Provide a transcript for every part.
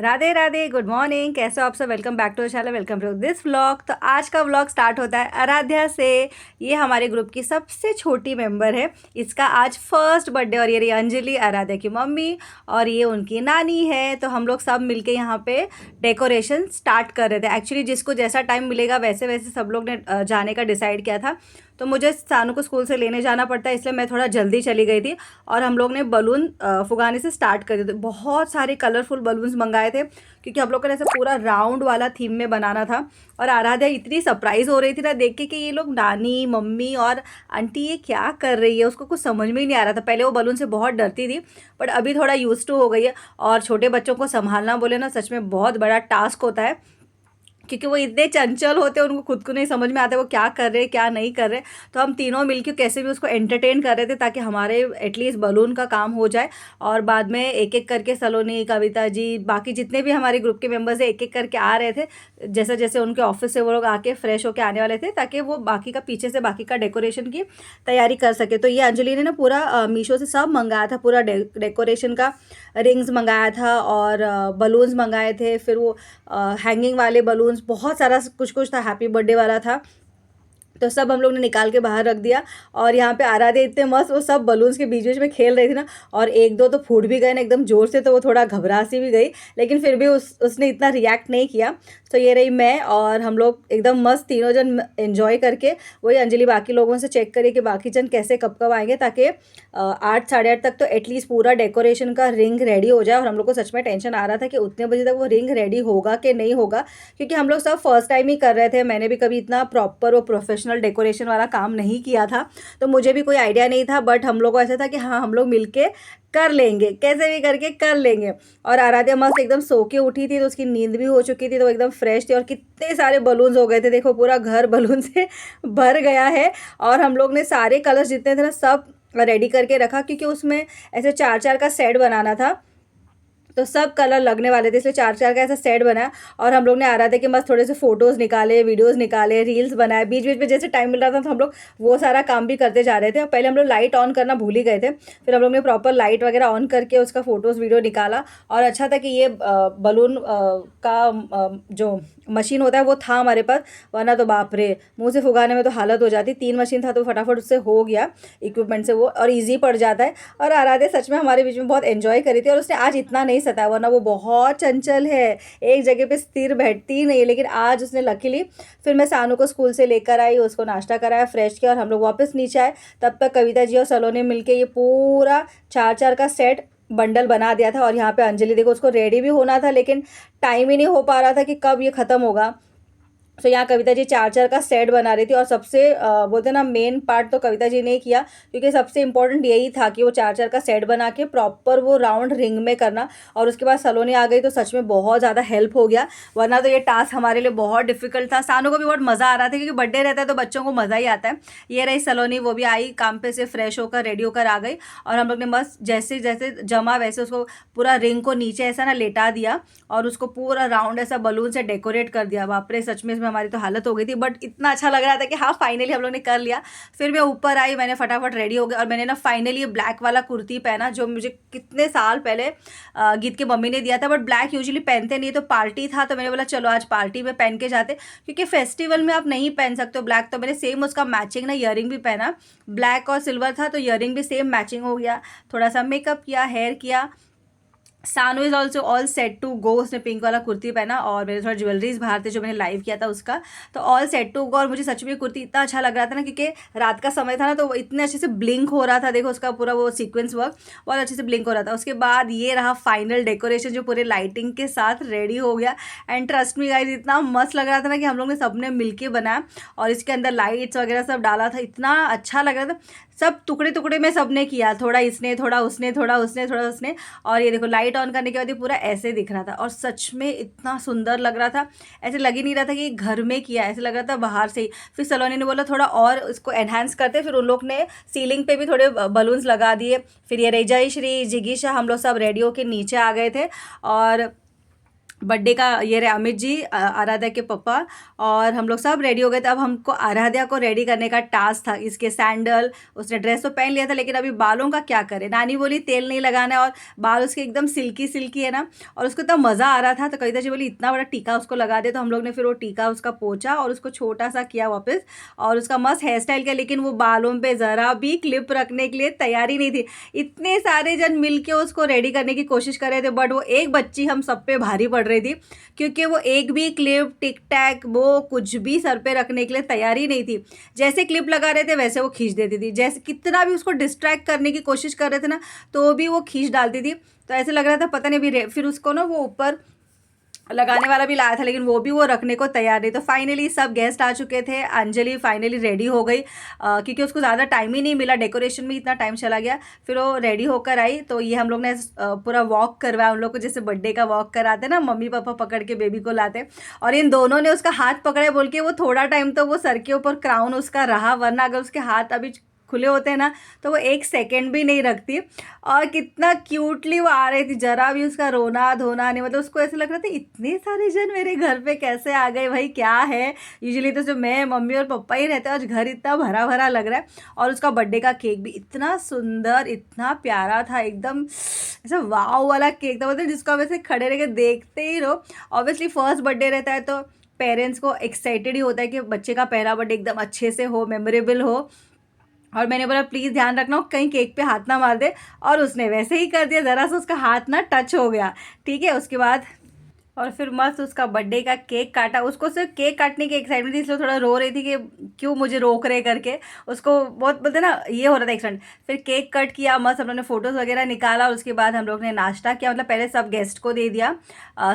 Radhe Radhe, good morning. कैसे हो आप सब? Welcome back to channel, welcome to this vlog. तो आज का व्लॉग स्टार्ट होता है आराध्या से। ये हमारे ग्रुप की सबसे छोटी मेंबर है। इसका आज फर्स्ट बर्थडे और ये रही अंजलि, आराध्या की मम्मी, और ये उनकी नानी है। तो हम लोग सब मिलके यहाँ पे डेकोरेशन स्टार्ट कर रहे थे। एक्चुअली जिसको जैसा टाइम मिलेगा वैसे वैसे सब लोग ने जाने का डिसाइड किया था। तो मुझे सानू को स्कूल से लेने जाना पड़ता है, इसलिए मैं थोड़ा जल्दी चली गई थी। और हम लोग ने बलून फुगाने से स्टार्ट कर दिए थे। बहुत सारे कलरफुल बलून्स मंगाए थे क्योंकि हम लोग को ऐसे पूरा राउंड वाला थीम में बनाना था। और आराध्या इतनी सरप्राइज हो रही थी ना देख के कि ये लोग नानी मम्मी और आंटी ये क्या कर रही है। उसको कुछ समझ में ही नहीं आ रहा था। पहले वो बलून से बहुत डरती थी, बट अभी थोड़ा यूज टू हो गई है। और छोटे बच्चों को संभालना बोले ना, सच में बहुत बड़ा टास्क होता है क्योंकि वो इतने चंचल होते हैं, उनको खुद को नहीं समझ में आता वो क्या कर रहे हैं क्या नहीं कर रहे। तो हम तीनों मिलकर कैसे भी उसको एंटरटेन कर रहे थे ताकि हमारे एटलीस्ट बलून का काम हो जाए। और बाद में एक एक करके सलोनी, कविता जी, बाकी जितने भी हमारे ग्रुप के मेंबर्स हैं एक एक करके आ रहे थे। जैसे जैसे उनके ऑफिस से वो लोग आके फ्रेश होके आने वाले थे ताकि वो बाकी का पीछे से बाकी का डेकोरेशन की तैयारी कर सके। तो ये अंजलि ने ना पूरा मीशो से सब मंगाया था, पूरा डेकोरेशन का रिंग्स मंगाया था और बलून्स मंगाए थे। फिर वो हैंगिंग वाले बलून्स, बहुत सारा कुछ कुछ था, हैप्पी बर्थडे वाला था। तो सब हम लोग ने निकाल के बाहर रख दिया। और यहाँ पे आराध्या इतने मस्त वो सब बलून्स के बीच बीच में खेल रही थी ना, और एक दो तो फूट भी गए ना एकदम ज़ोर से, तो वो थोड़ा घबरा सी भी गई, लेकिन फिर भी उसने इतना रिएक्ट नहीं किया। तो ये रही मैं और हम लोग एकदम मस्त तीनों जन एंजॉय करके। वही अंजलि बाकी लोगों से चेक करिए कि बाकी जन कैसे कब कब आएंगे, ताकि 8 साढ़े 8 तक तो एटलीस्ट पूरा डेकोरेशन का रिंग रेडी हो जाए। और हम लोग को सच में टेंशन आ रहा था कि उतने बजे तक वो रिंग रेडी होगा कि नहीं होगा, क्योंकि हम लोग सब फर्स्ट टाइम ही कर रहे थे। मैंने भी कभी इतना प्रॉपर और प्रोफेशनल डेकोरेशन वाला काम नहीं किया था, तो मुझे भी कोई आइडिया नहीं था। बट हम लोग को ऐसा था कि हाँ, हम लोग मिलके कर लेंगे, कैसे भी करके कर लेंगे। और आराध्या मस्त एकदम सो के उठी थी, तो उसकी नींद भी हो चुकी थी, तो एकदम फ्रेश थी। और कितने सारे बलून्स हो गए थे, देखो पूरा घर बलून से भर गया है। और हम लोग ने सारे कलर्स जितने थे ना सब रेडी करके रखा, क्योंकि उसमें ऐसे 4-4 का सेट बनाना था, तो सब कलर लगने वाले थे, इसलिए 4-4 का ऐसा सेट बनाया। और हम लोग ने आराध्या के मस्त थोड़े से फोटोज़ निकाले, वीडियोज़ निकाले, रील्स बनाए। बीच बीच में जैसे टाइम मिल रहा था तो हम लोग वो सारा काम भी करते जा रहे थे। और पहले हम लोग लाइट ऑन करना भूल ही गए थे, फिर हम लोग ने प्रॉपर लाइट वगैरह ऑन करके उसका फ़ोटोज़ वीडियो निकाला। और अच्छा था कि ये बलून का जो मशीन होता है वो था हमारे पास, वरना तो बाप रे, मुँह से फुगाने में तो हालत हो जाती। 3 मशीन था तो फटाफट उससे हो गया इक्विपमेंट से वो, और ईजी पड़ जाता है। और आराध्या सच में हमारे बीच में बहुत एंजॉय करी थी। और उसने आज इतना नहीं सताया, वरना वो बहुत चंचल है, एक जगह पे स्थिर बैठती ही नहीं है। लेकिन आज उसने लकीली, फिर मैं सानू को स्कूल से लेकर आई, उसको नाश्ता कराया, फ्रेश किया, और हम लोग वापस नीचे आए। तब तक कविता जी और सलोनी मिलके ये पूरा 4-4 का सेट बंडल बना दिया था। और यहाँ पे अंजलि देखो, उसको रेडी भी होना था लेकिन टाइम ही नहीं हो पा रहा था कि कब ये ख़त्म होगा। तो यहाँ कविता जी 4-4 का सेट बना रही थी। और सबसे बोलते ना, मेन पार्ट तो कविता जी ने किया, क्योंकि सबसे इंपॉर्टेंट यही था कि वो 4-4 का सेट बना के प्रॉपर वो राउंड रिंग में करना। और उसके बाद सलोनी आ गई तो सच में बहुत ज़्यादा हेल्प हो गया, वरना तो ये टास्क हमारे लिए बहुत डिफिकल्ट था। सानू को भी बहुत मज़ा आ रहा था, क्योंकि बर्थडे रहता है तो बच्चों को मज़ा ही आता है। ये रही सलोनी, वो भी आई काम पे से फ्रेश होकर रेडी होकर आ गई। और हम लोग ने बस जैसे जैसे जमा वैसे उसको पूरा रिंग को नीचे ऐसा ना लेटा दिया, और उसको पूरा राउंड ऐसा बलून से डेकोरेट कर दिया। बाप रे, सच में इसमें हमारी तो हालत हो गई थी, बट इतना अच्छा लग रहा था कि हाँ फाइनली हम लोग ने कर लिया। फिर मैं ऊपर आई, मैंने फटाफट रेडी हो गया, और मैंने ना फाइनली ये ब्लैक वाला कुर्ती पहना, जो मुझे कितने साल पहले गीत की मम्मी ने दिया था। बट ब्लैक यूजुअली पहनते नहीं, तो पार्टी था तो मैंने बोला चलो आज पार्टी में पहन के जाते, क्योंकि फेस्टिवल में आप नहीं पहन सकते हो ब्लैक। तो मैंने सेम उसका मैचिंग ना ईयरिंग भी पहना, ब्लैक और सिल्वर था तो ईयरिंग भी सेम मैचिंग हो गया। थोड़ा सा मेकअप किया, हेयर किया। Sanu is also all set to go, उसने पिंक वाला कुर्ती पहना, और मेरे थोड़ा ज्वेलरीज बाहर थे जो मैंने लाइव किया था उसका, तो ऑल सेट टू गो। और मुझे सच में कुर्ती इतना अच्छा लग रहा था ना, क्योंकि रात का समय था ना, तो वो इतने अच्छे से ब्लिंक हो रहा था। देखो उसका पूरा वो सीक्वेंस वर्क बहुत अच्छे से ब्लिंक हो रहा था। उसके बाद ये रहा फाइनल डेकोरेशन, जो पूरे लाइटिंग के साथ रेडी हो गया। एंड ट्रस्ट मी गाइस, इतना मस्त लग रहा था ना कि हम लोग ने सबने मिलके बनाया, और इसके अंदर लाइट्स वगैरह सब डाला था, इतना अच्छा लग रहा था। सब टुकड़े टुकड़े में सबने किया, थोड़ा इसने, थोड़ा उसने, थोड़ा उसने, थोड़ा उसने। और ये देखो लाइट ऑन करने के बाद ये पूरा ऐसे दिख रहा था, और सच में इतना सुंदर लग रहा था। ऐसे लग ही नहीं रहा था कि घर में किया, ऐसे लग रहा था बाहर से ही। फिर सलोनी ने बोला थोड़ा और इसको एनहांस करते, फिर उन लोग ने सीलिंग पे भी थोड़े बलून्स लगा दिए। फिर ये जय श्री जिगीशा, हम लोग सब रेडियो के नीचे आ गए थे। और बर्थडे का ये रहे अमित जी, आराध्या के पापा, और हम लोग सब रेडी हो गए थे। अब हमको आराध्या को रेडी करने का टास्क था। इसके सैंडल, उसने ड्रेस तो पहन लिया था, लेकिन अभी बालों का क्या करे। नानी बोली तेल नहीं लगाना है, और बाल उसके एकदम सिल्की सिल्की है ना, और उसको इतना मज़ा आ रहा था। तो कविता जी बोली इतना बड़ा टीका उसको लगा दे। तो हम लोग ने फिर वो टीका उसका पोंछा और उसको छोटा सा किया वापस, और उसका मस्त हेयर स्टाइल किया। लेकिन वो बालों पे ज़रा भी क्लिप रखने के लिए तैयारी नहीं थी। इतने सारे जन मिल के उसको रेडी करने की कोशिश कर रहे थे, बट वो एक बच्ची हम सब पे भारी पड़ रही थी, क्योंकि वो एक भी क्लिप टिक टैक वो कुछ भी सर पे रखने के लिए तैयार ही नहीं थी। जैसे क्लिप लगा रहे थे वैसे वो खींच देती थी। जैसे कितना भी उसको डिस्ट्रैक्ट करने की कोशिश कर रहे थे ना, तो भी वो खींच डालती थी। तो ऐसे लग रहा था पता नहीं अभी फिर उसको ना वो ऊपर लगाने वाला भी लाया था, लेकिन वो भी वो रखने को तैयार नहीं। तो फाइनली सब गेस्ट आ चुके थे। अंजलि फाइनली रेडी हो गई, क्योंकि उसको ज़्यादा टाइम ही नहीं मिला, डेकोरेशन में इतना टाइम चला गया। फिर वो रेडी होकर आई। तो ये हम लोग ने पूरा वॉक करवाया उन लोग को, जैसे बर्थडे का वॉक कराते ना, मम्मी पापा पकड़ के बेबी को लाते। और इन दोनों ने उसका हाथ पकड़े बोल के वो थोड़ा टाइम तो वो सर के ऊपर क्राउन उसका रहा, वरना अगर उसके हाथ अभी खुले होते हैं ना तो वो एक सेकेंड भी नहीं रखती। और कितना क्यूटली वो आ रही थी, जरा भी उसका रोना धोना नहीं, मतलब उसको ऐसे लग रहा था इतने सारे जन मेरे घर पे कैसे आ गए भाई, क्या है। यूजुअली तो जो मैं मम्मी और पापा ही रहते हैं, और घर इतना भरा भरा लग रहा है। और उसका बर्थडे का केक भी इतना सुंदर, इतना प्यारा था, एकदम ऐसा वाव वाला केक था, मतलब जिसको आप ऐसे खड़े रह के देखते ही रहो। ऑब्वियसली फर्स्ट बर्थडे रहता है तो पेरेंट्स को एक्साइटेड ही होता है कि बच्चे का पहला बर्थडे एकदम अच्छे से हो, मेमोरेबल हो। और मैंने बोला प्लीज़ ध्यान रखना कहीं केक पे हाथ ना मार दे, और उसने वैसे ही कर दिया, ज़रा सा उसका हाथ ना टच हो गया। ठीक है, उसके बाद और फिर मस्त उसका बर्थडे का केक काटा। उसको सिर्फ केक काटने की एक्साइटमेंट थी, इसलिए थोड़ा रो रही थी कि क्यों मुझे रोक रहे करके। उसको बहुत बोलते ना ये हो रहा था एक्साइटमेंट। फिर केक कट किया, मस्त हम लोग ने फ़ोटोज़ वगैरह निकाला, और उसके बाद हम लोग ने नाश्ता किया। मतलब पहले सब गेस्ट को दे दिया।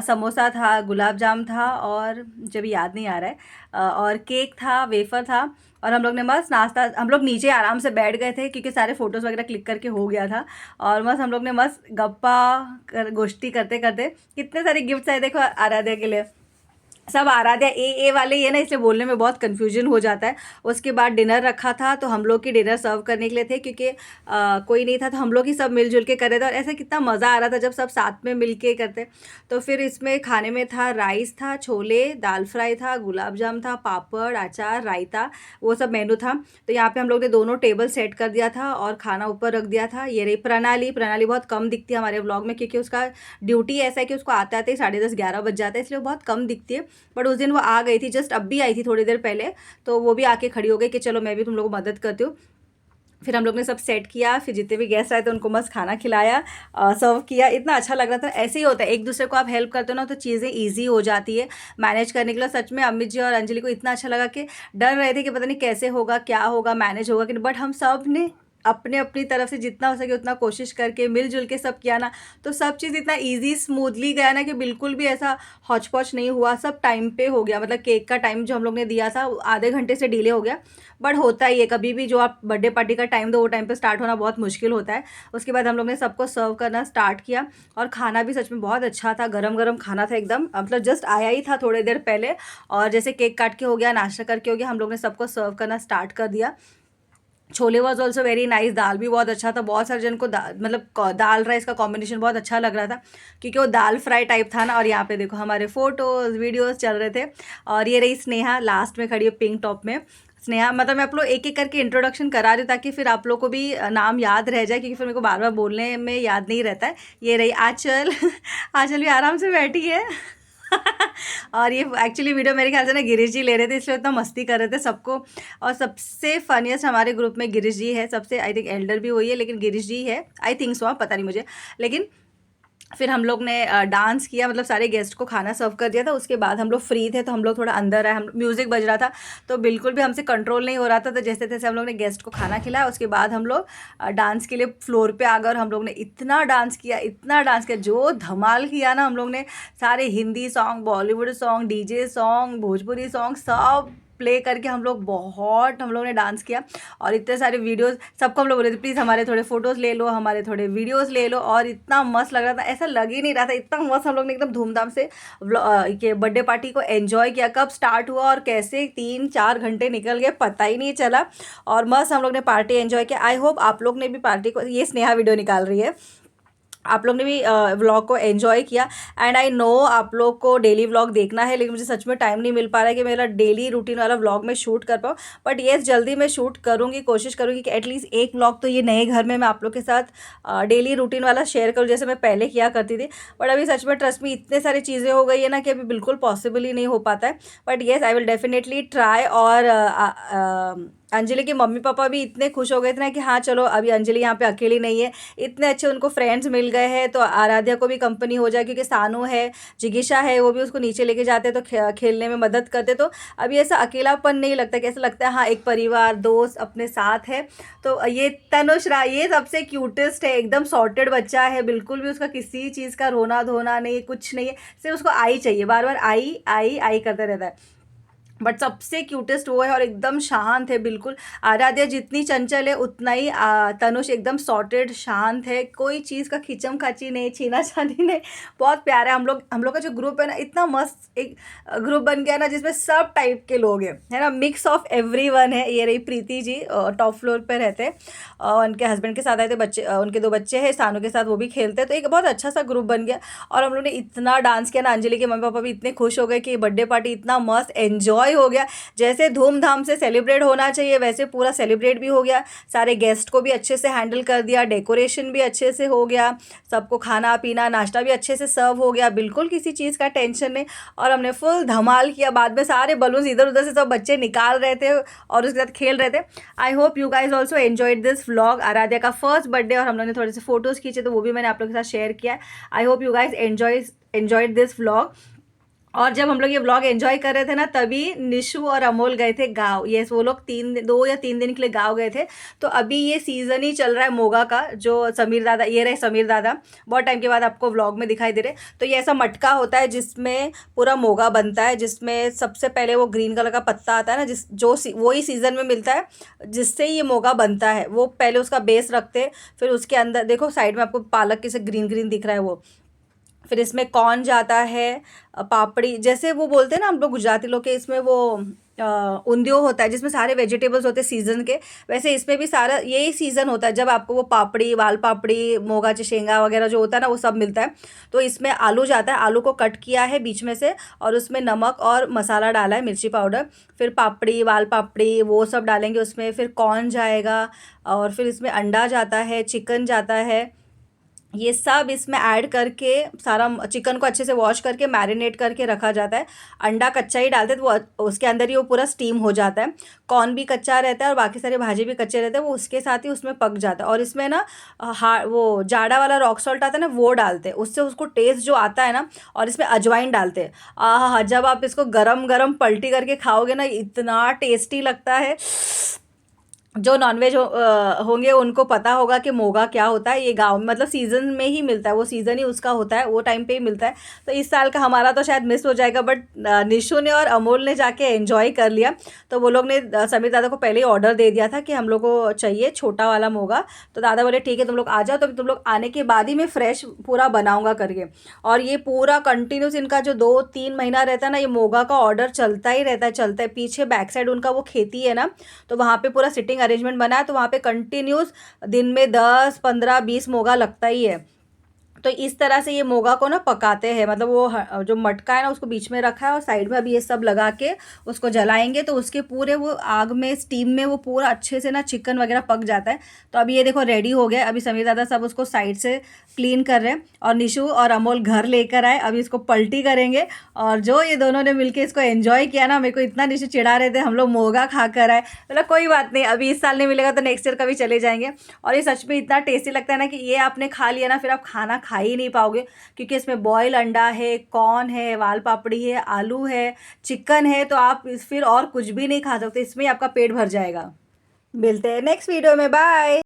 समोसा था, गुलाब जाम था, और जब याद नहीं आ रहा है, और केक था, वेफर था। और हम लोग ने मस्त नाश्ता, हम लोग नीचे आराम से बैठ गए थे क्योंकि सारे फ़ोटोज़ वगैरह क्लिक करके हो गया था। और मस्त हम लोग ने मस्त गप्पा गोष्ठी करते करते, कितने सारे गिफ्ट्स आए देखो आराध्या के लिए। सब आराध्या ए वाले ही है ना, इसलिए बोलने में बहुत कन्फ्यूजन हो जाता है। उसके बाद डिनर रखा था, तो हम लोग की डिनर सर्व करने के लिए थे, क्योंकि कोई नहीं था, तो हम लोग ही सब मिलजुल के कर रहे थे। और ऐसा कितना मज़ा आ रहा था जब सब साथ में मिल के करते। तो फिर इसमें खाने में था राइस था, छोले, दाल फ्राई था, गुलाब जाम था, पापड़, अचार, रायता, वो सब मेनू था। तो यहाँ पे हम लोग ने दोनों टेबल सेट कर दिया था और खाना ऊपर रख दिया था। ये रही प्रणाली। प्रणाली बहुत कम दिखती है हमारे व्लॉग में, क्योंकि उसका ड्यूटी ऐसा है कि उसको आते आते ही 10:30-11 बज जाता है, इसलिए वो बहुत कम दिखती है। बट उस दिन वो आ गई थी, जस्ट अब भी आई थी थोड़ी देर पहले। तो वो भी आके खड़ी हो गई कि चलो मैं भी तुम लोगों को मदद करती हूँ। फिर हम लोग ने सब सेट किया, फिर जितने भी गेस्ट आए थे उनको मस्त खाना खिलाया, सर्व किया। इतना अच्छा लग रहा था। ऐसे ही होता है, एक दूसरे को आप हेल्प करते हो ना तो चीज़ें ईजी हो जाती है मैनेज करने के लिए। सच में अमित जी और अंजलि को इतना अच्छा लगा कि डर रहे थे कि पता नहीं कैसे होगा, क्या होगा, मैनेज होगा कि नहीं, बट हम सब ने अपने अपनी तरफ से जितना हो सके उतना कोशिश करके मिलजुल के सब किया ना, तो सब चीज़ इतना इजी स्मूथली गया ना कि बिल्कुल भी ऐसा हौच पौच नहीं हुआ। सब टाइम पे हो गया। मतलब केक का टाइम जो हम लोग ने दिया था आधे घंटे से डिले हो गया, बट होता ही है कभी भी, जो आप बर्थडे पार्टी का टाइम दो वो टाइम पे स्टार्ट होना बहुत मुश्किल होता है। उसके बाद हम लोग ने सबको सर्व करना स्टार्ट किया, और खाना भी सच में बहुत अच्छा था। गरम गरम खाना था एकदम, मतलब जस्ट आया ही था थोड़ी देर पहले। और जैसे केक काट के हो गया, नाश्ता करके हो गया, हम लोग ने सबको सर्व करना स्टार्ट कर दिया। Chole was also very nice. दाल भी बहुत अच्छा था। बहुत सारे जन को मतलब दाल राइस का कॉम्बिनेशन बहुत अच्छा लग रहा था, क्योंकि वो दाल फ्राई टाइप था ना। और यहाँ पे देखो हमारे फ़ोटोज़ वीडियोज़ चल रहे थे। और ये रही स्नेहा, लास्ट में खड़ी है पिंक टॉप में। स्नेहा, मतलब मैं आप लोग एक एक करके इंट्रोडक्शन करा रही हूँ ताकि फिर आप लोग को भी नाम याद रह जाए, क्योंकि फिर मेरे को बार बार बोलने में याद नहीं रहता है। ये रही आंचल। आंचल भी आराम से बैठी है। और ये एक्चुअली वीडियो मेरे ख्याल से ना गिरीश जी ले रहे थे, इसलिए इतना मस्ती कर रहे थे सबको। और सबसे फनीस्ट हमारे ग्रुप में गिरीश जी है, सबसे आई थिंक एल्डर भी वही है, लेकिन गिरीश जी है, आई थिंक सो, पता नहीं मुझे। लेकिन फिर हम लोग ने डांस किया, मतलब सारे गेस्ट को खाना सर्व कर दिया था। उसके बाद हम लोग फ्री थे तो हम लोग थोड़ा अंदर आए। हम म्यूज़िक बज रहा था तो बिल्कुल भी हमसे कंट्रोल नहीं हो रहा था, तो जैसे तैसे हम लोग ने गेस्ट को खाना खिलाया। उसके बाद हम लोग डांस के लिए फ्लोर पे आ गए, और हम लोग ने इतना डांस किया, इतना डांस किया, जो धमाल किया ना हम लोग ने। सारे Hindi song, Bollywood song, DJ song, Bhojpuri song सब प्ले करके हम लोग ने डांस किया। और इतने सारे वीडियोस, सबको हम लोग बोले थे प्लीज़ हमारे थोड़े फ़ोटोज़ ले लो, हमारे थोड़े वीडियोस ले लो। और इतना मस्त लग रहा था, ऐसा लग ही नहीं रहा था, इतना मस्त हम लोग ने एकदम धूमधाम से के बर्थडे पार्टी को एंजॉय किया। कब स्टार्ट हुआ और कैसे 3-4 घंटे निकल गए पता ही नहीं चला। और मस्त हम लोग ने पार्टी एंजॉय किया। आई होप आप लोग ने भी पार्टी को, ये स्नेहा वीडियो निकाल रही है, आप लोग ने भी व्लॉग को एंजॉय किया। एंड आई नो आप लोग को डेली व्लॉग देखना है, लेकिन मुझे सच में टाइम नहीं मिल पा रहा है कि मेरा डेली रूटीन वाला व्लॉग मैं शूट कर पाऊँ। बट येस, जल्दी मैं शूट करूँगी, कोशिश करूँगी कि एटलीस्ट एक व्लॉग तो ये नए घर में मैं आप लोग के साथ डेली रूटीन वाला शेयर करूँ, जैसे मैं पहले किया करती थी। बट अभी सच में ट्रस्ट में इतने सारी चीज़ें हो गई है ना कि अभी बिल्कुल पॉसिबल ही नहीं हो पाता है। But yes, I will definitely try. और अंजलि के मम्मी पापा भी इतने खुश हो गए थे ना कि हाँ चलो अभी अंजलि यहाँ पे अकेली नहीं है, इतने अच्छे उनको फ्रेंड्स मिल गए हैं, तो आराध्या को भी कंपनी हो जाए, क्योंकि सानू है, जिगिशा है, वो भी उसको नीचे लेके जाते तो खेलने में मदद करते। तो अभी ऐसा अकेलापन नहीं लगता, कैसा लगता है हाँ एक परिवार दोस्त अपने साथ है। तो ये तनुश्रा, ये सबसे क्यूटेस्ट है, एकदम सॉर्टेड बच्चा है, बिल्कुल भी उसका किसी चीज़ का रोना धोना नहीं, कुछ नहीं है, सिर्फ उसको आई चाहिए, बार बार आई आई आई करता रहता है। बट सबसे क्यूटेस्ट वो है और एकदम शांत है बिल्कुल। आराध्या जितनी चंचल है उतना ही तनुष एकदम सॉर्टेड शांत है, कोई चीज़ का खिंचम खाची नहीं, छीना छानी नहीं। बहुत प्यारा है। हम लोग का जो ग्रुप है ना, इतना मस्त एक ग्रुप बन गया ना, जिसमें सब टाइप के लोग हैं, है ना, मिक्स ऑफ एवरीवन है। ये रही प्रीति जी, टॉप फ्लोर पे रहते हैं, उनके हस्बैंड के साथ आए थे, बच्चे उनके 2 बच्चे हैं, सानू के साथ वो भी खेलते हैं। तो एक बहुत अच्छा सा ग्रुप बन गया। और हम लोग ने इतना डांस किया ना, अंजलि के मम्मी पापा भी इतने खुश हो गए कि बर्थडे पार्टी इतना मस्त एंजॉय हो गया। जैसे धूमधाम से सेलिब्रेट होना चाहिए वैसे पूरा सेलिब्रेट भी हो गया। सारे गेस्ट को भी अच्छे से हैंडल कर दिया, डेकोरेशन भी अच्छे से हो गया, सबको खाना पीना नाश्ता भी अच्छे से सर्व हो गया, बिल्कुल किसी चीज़ का टेंशन नहीं। और हमने फुल धमाल किया। बाद में सारे बलून्स इधर उधर से सब बच्चे निकाल रहे थे और उसके साथ खेल रहे थे। I hope you guys also enjoyed this vlog. Aaradhya का फर्स्ट बर्थडे और हम लोगों ने थोड़े से फोटोज़ खींचे, तो वो भी मैंने आप लोगों के साथ शेयर किया है। आई hope you guys enjoyed this vlog. और जब हम लोग ये व्लॉग एंजॉय कर रहे थे ना, तभी निशु और अमोल गए थे गाँव। यस, वो लोग 2 या 3 दिन के लिए गाँव गए थे। तो अभी ये सीज़न ही चल रहा है मोगा का, जो समीर दादा, ये रहे समीर दादा, बहुत टाइम के बाद आपको व्लॉग में दिखाई दे रहे। तो ये ऐसा मटका होता है जिसमें पूरा मोगा बनता है, जिसमें सबसे पहले वो ग्रीन कलर का पत्ता आता है ना, वही सीज़न में मिलता है, जिससे ये मोगा बनता है। वो पहले उसका बेस रखते हैं, फिर उसके अंदर देखो साइड में आपको पालक किसे ग्रीन ग्रीन दिख रहा है वो, फिर इसमें कॉर्न जाता है, पापड़ी, जैसे वो बोलते हैं ना हम लोग गुजराती लोग के, इसमें वो उंधियो होता है जिसमें सारे वेजिटेबल्स होते हैं सीज़न के। वैसे इसमें भी सारा यही सीज़न होता है जब आपको वो पापड़ी, वाल पापड़ी, मोगा शेंगा वगैरह जो होता है ना, वो सब मिलता है। तो इसमें आलू जाता है, आलू को कट किया है बीच में से, और उसमें नमक और मसाला डाला है, मिर्ची पाउडर, फिर पापड़ी, वाल पापड़ी, वो सब डालेंगे उसमें, फिर कॉर्न जाएगा, और फिर इसमें अंडा जाता है, चिकन जाता है, ये सब इसमें ऐड करके सारा चिकन को अच्छे से वॉश करके मैरिनेट करके रखा जाता है। अंडा कच्चा ही डालते हैं, तो वो उसके अंदर ही वो पूरा स्टीम हो जाता है। कॉर्न भी कच्चा रहता है और बाकी सारे भाजी भी कच्चे रहते हैं, वो उसके साथ ही उसमें पक जाता है। और इसमें ना वो जाड़ा वाला रॉक सॉल्ट आता है ना, वो डालते हैं, उससे उसको टेस्ट जो आता है ना। और इसमें अजवाइन डालते हैं। जब आप इसको गरम गरम पलटी करके खाओगे ना, इतना टेस्टी लगता है। जो नॉनवेज होंगे उनको पता होगा कि मोगा क्या होता है। ये गांव में मतलब सीज़न में ही मिलता है, वो सीज़न ही उसका होता है, वो टाइम पे ही मिलता है। तो इस साल का हमारा तो शायद मिस हो जाएगा, बट निशु ने और अमोल ने जाके एंजॉय कर लिया। तो वो लोग ने समीर दादा को पहले ही ऑर्डर दे दिया था कि हम लोग को चाहिए छोटा वाला मोगा। तो दादा बोले ठीक है तुम लोग आ जाओ, तो तुम लोग आने के बाद ही मैं फ्रेश पूरा बनाऊँगा करके। और ये पूरा कंटिन्यूस इनका जो 2-3 महीना रहता है ना, ये मोगा का ऑर्डर चलता ही रहता है, चलता है। पीछे बैक साइड उनका वो खेती है ना, तो वहाँ पे पूरा सिटिंग अरेंजमेंट बना है, तो वहाँ पे कंटिन्यूस दिन में 10, 15, 20 मोगा लगता ही है। तो इस तरह से ये मोगा को ना पकाते हैं, मतलब वो जो मटका है ना उसको बीच में रखा है और साइड में अभी ये सब लगा के उसको जलाएंगे, तो उसके पूरे वो आग में स्टीम में वो पूरा अच्छे से ना चिकन वगैरह पक जाता है। तो अभी ये देखो रेडी हो गया। अभी समीर दादा सब उसको साइड से क्लीन कर रहे हैं और निशु और अमोल घर लेकर आए, अभी इसको पलटी करेंगे। और जो ये दोनों ने मिलकर इसको एंजॉय किया ना, मेरे को इतना निशु चिढ़ा रहे थे हम लोग मोगा खा कर आए, मतलब कोई बात नहीं, अभी इस साल नहीं मिलेगा तो नेक्स्ट ईयर कभी चले जाएंगे। और ये सच में इतना टेस्टी लगता है ना कि ये आपने खा लिया ना, फिर आप खाना खा ही नहीं पाओगे, क्योंकि इसमें बॉयल अंडा है, कॉर्न है, वाल पापड़ी है, आलू है, चिकन है, तो आप फिर और कुछ भी नहीं खा सकते, इसमें ही आपका पेट भर जाएगा। मिलते हैं नेक्स्ट वीडियो में, बाय।